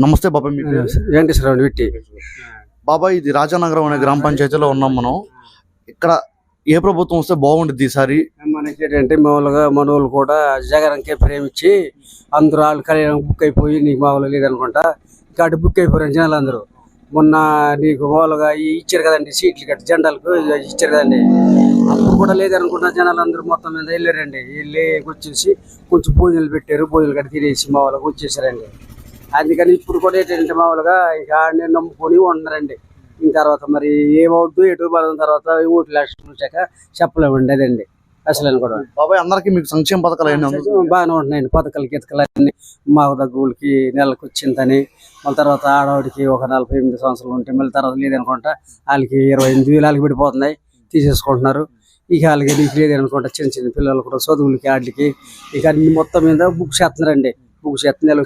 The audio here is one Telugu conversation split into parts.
నమస్తే బాబాయ్, మీ పేరు? వెంకటేశ్వరరావు విట్టి. బాబాయ్, ఇది రాజానగరం అనే గ్రామ పంచాయతీలో ఉన్నాం మనం. ఇక్కడ ఏ ప్రభుత్వం వస్తే బాగుంటుంది ఈసారి? మనకి ఏంటంటే మామూలుగా మనోళ్ళు కూడా జగన్కే ప్రేమించి అందరూ వాళ్ళు కళ్యాణం బుక్ అయిపోయి నీకు మామూలుగా లేదనుకుంటా ఇక్కడ బుక్ అయిపోయారు జనాలు అందరూ. మొన్న నీకు మామూలుగా ఇచ్చారు కదండి సీట్లు గట్టి జెండాలకు ఇచ్చారు కదండి, అప్పుడు కూడా లేదనుకుంటా జనాలు అందరూ మొత్తం మీద వెళ్ళారండి. వెళ్ళి వచ్చేసి కొంచెం భోజనాలు పెట్టారు, భోజనాలు గట్టి తినేసి మామూలుగా వచ్చేసారండి. అందుకని ఇప్పుడు కూడా ఏంటంటే మామూలుగా ఇక ఆడనే నమ్ముకొని ఉన్నారండి. ఇంక తర్వాత మరి ఏమవుద్దు ఎటు పడిన తర్వాత ఓట్లు లక్షలు వచ్చాక చెప్పలేమండి. అదండి అసలు అనుకోవడం. బాబాయ్, అందరికి మీకు సంక్షేమ పథకాలు బాగానే ఉంటున్నాయండి. పథకాలు గితకలు అన్ని మాకు దగ్గులకి నెలకు వచ్చిందని, మళ్ళీ తర్వాత ఆడవాడికి ఒక 48 సంవత్సరాలు ఉంటే మళ్ళీ తర్వాత లేదనుకుంటా వాళ్ళకి 28,000 పడిపోతున్నాయి, తీసేసుకుంటున్నారు. ఇక వాళ్ళకి నీకు లేదనుకుంటా చిన్న చిన్న పిల్లలు కూడా చదువులకి వాటికి ఇక అన్ని మొత్తం మీద బుక్ చేస్తున్నారండి. బుక్ చేస్తున్నారు.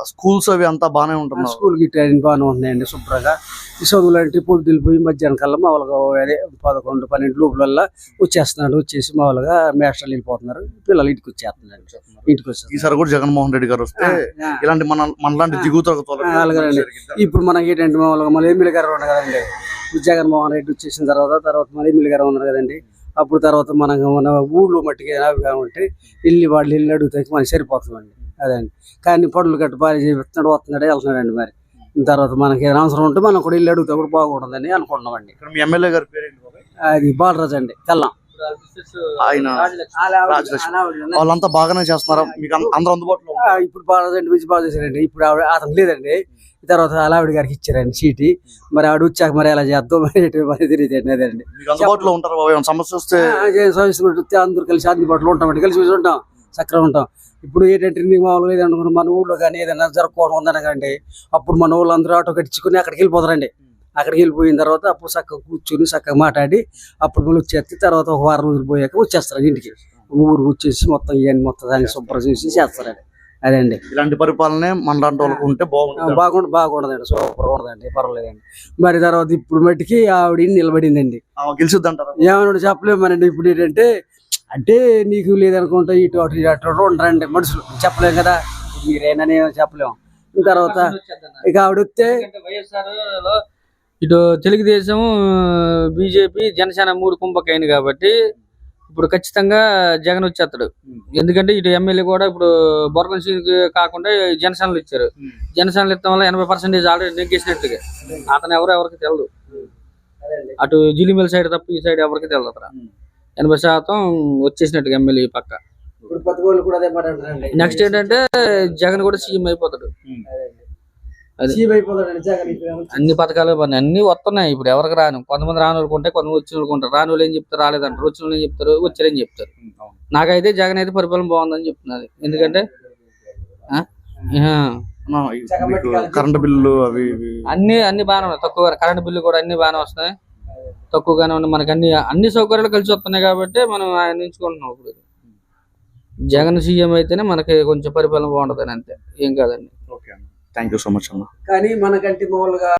స్కూల్స్ అవి అంతా బాగానే ఉంటున్నారు. స్కూల్ గిట్ట బాగానే ఉంటున్నాయండి శుభ్రంగా. ఈ చదువులు అంటే పొద్దులు పోయి మధ్యాహ్నం కల్లా మామూలుగా అదే 11-12 లోపల వచ్చేస్తున్నాడు. వచ్చేసి మామూలుగా మేస్టర్లు వెళ్ళిపోతున్నారు, పిల్లలు ఇంటికి వచ్చేస్తున్నారు. ఇంటికి వచ్చేస్తారు. ఈసారి కూడా జగన్మోహన్ రెడ్డి గారు వస్తే ఇలాంటి మనలాంటి దిగువ అలాగేనండి. ఇప్పుడు మనకి ఏంటంటే మామూలుగా మన ఎమ్మెల్యే గారు ఉన్నారు కదండి. జగన్మోహన్ రెడ్డి వచ్చేసిన తర్వాత మన ఎమ్మెల్యే గారు ఉన్నారు కదండి. అప్పుడు తర్వాత మన ఊళ్ళో మట్టికి ఉంటే వాళ్ళు ఇల్లు అడుగుతాయి మనకి సరిపోతుందండి. అదండి. కానీ పడులు గట్టు భారీ చేస్తున్నాడు, వస్తున్నాడు, వెళ్తున్నాడండి. మరి తర్వాత మనకి ఏదైనా అవసరం ఉంటే మనం కూడా ఇల్లు అడుగుతా కూడా బాగుంటుందని అనుకుంటున్నామండి. మీ ఎమ్మెల్యే గారి పేరు? అది బాలరాజు అండి, తెల్లం. ఆయన వాళ్ళంతా బాగానే చేస్తున్నారా? మీకు అందరూ అందుబాటులో? ఇప్పుడు బాలరాజు అంటే మంచి బాగా చేశారండి. ఇప్పుడు అతను లేదండి, తర్వాత ఆవిడ గారికి ఇచ్చారండి సీటీ. మరి ఆవిడ వచ్చాక మరి ఎలా చేద్దాం మరి తెలియదండి. అదండి. అందుబాటులో ఉంటారు. సమస్య వస్తే అందరూ కలిసి అందుబాటులో ఉంటామండి, కలిసి ఉంటాం, చక్కగా ఉంటాం. ఇప్పుడు ఏంటంటే నీకు మామూలుగా ఏదనుకుంటే మన ఊళ్ళో కానీ ఏదైనా జరుపుకోవడం ఉందనకండి, అప్పుడు మన ఊళ్ళో అందరూ ఆటో కట్టించుకుని అక్కడికి వెళ్ళిపోతారండి. అక్కడికి వెళ్ళిపోయిన తర్వాత అప్పుడు చక్కగా కూర్చుని చక్కగా మాట్లాడి అప్పుడు మళ్ళీ వచ్చేస్తే తర్వాత ఒక వారం రోజులు పోయాక వచ్చేస్తారు ఇంటికి. ఊరు వచ్చేసి మొత్తం ఇవన్నీ మొత్తం దాన్ని శుభ్రం చేసి చేస్తారండి. అదండి. ఇలాంటి పరిపాలనే మనలాంటి వాళ్ళకు ఉంటే బాగుండదండి, సూపర్ ఉండదండి, పర్వాలేదండి. మరి తర్వాత ఇప్పుడు మట్టికి ఆవిడ నిలబడిందండి. గెలిచిద్ది అంటారు? ఏమన్నా చెప్పలేము మనండి. ఇప్పుడు ఏంటంటే అంటే నీకు లేదనుకుంటా ఇటు అటు అటు ఉండరండి మనుషులు, చెప్పలేము కదా, మీరేనని చెప్పలేము. తర్వాత ఇక ఆవిడ వస్తే ఇటు తెలుగుదేశం, బీజేపీ, జనసేన 3 కుంభకైంది కాబట్టి ఇప్పుడు ఖచ్చితంగా జగన్ వచ్చేస్తాడు. ఎందుకంటే ఇటు ఎమ్మెల్యే కూడా ఇప్పుడు బొర్గన్ సీన్కి కాకుండా జనసేనలు ఇచ్చారు. జనసేనలు ఇస్తాం వల్ల 80% ఆల్రెడీ నెగ్గేసినట్టుగా. అతను ఎవరికి తెలియదు. అటు జిలిమిల్ సైడ్ తప్ప ఈ సైడ్ ఎవరికి తెలియదు. అతను 80% వచ్చేసినట్టుగా ఎమ్మెల్యే పక్క. నెక్స్ట్ ఏంటంటే జగన్ కూడా సీఎం అయిపోతాడు. అన్ని పథకాలు అన్ని వస్తున్నాయి. ఇప్పుడు ఎవరికి రాను, కొంతమంది రాని వాళ్ళకు ఉంటాయి, కొంతమంది వచ్చిన వాళ్ళకు ఉంటారు. రాని వాళ్ళు ఏం చెప్తారు, రాలేదంటారు. వచ్చిన వాళ్ళు ఏం చెప్తారు, వచ్చారని చెప్తారు. నాకైతే జగన్ అయితే పరిపాలన బాగుందని చెప్తున్నది. ఎందుకంటే కరెంటు బిల్లు అవి అన్ని బాగానే ఉన్నాయి. తక్కువ కరెంటు బిల్లు కూడా అన్ని బాగానే వస్తున్నాయి, తక్కువగానే ఉన్నాయి. మనకి అన్ని సౌకర్యాలు కలిసి వస్తున్నాయి కాబట్టి మనం ఆయన ఎంచుకుంటున్నాం. ఇప్పుడు జగన్ సీఎం అయితేనే మనకి కొంచెం పరిపాలన బాగుంటుంది, అంతే, ఏం కాదండి. థ్యాంక్ యూ సో మచ్ అన్న. కానీ మనకంటే మామూలుగా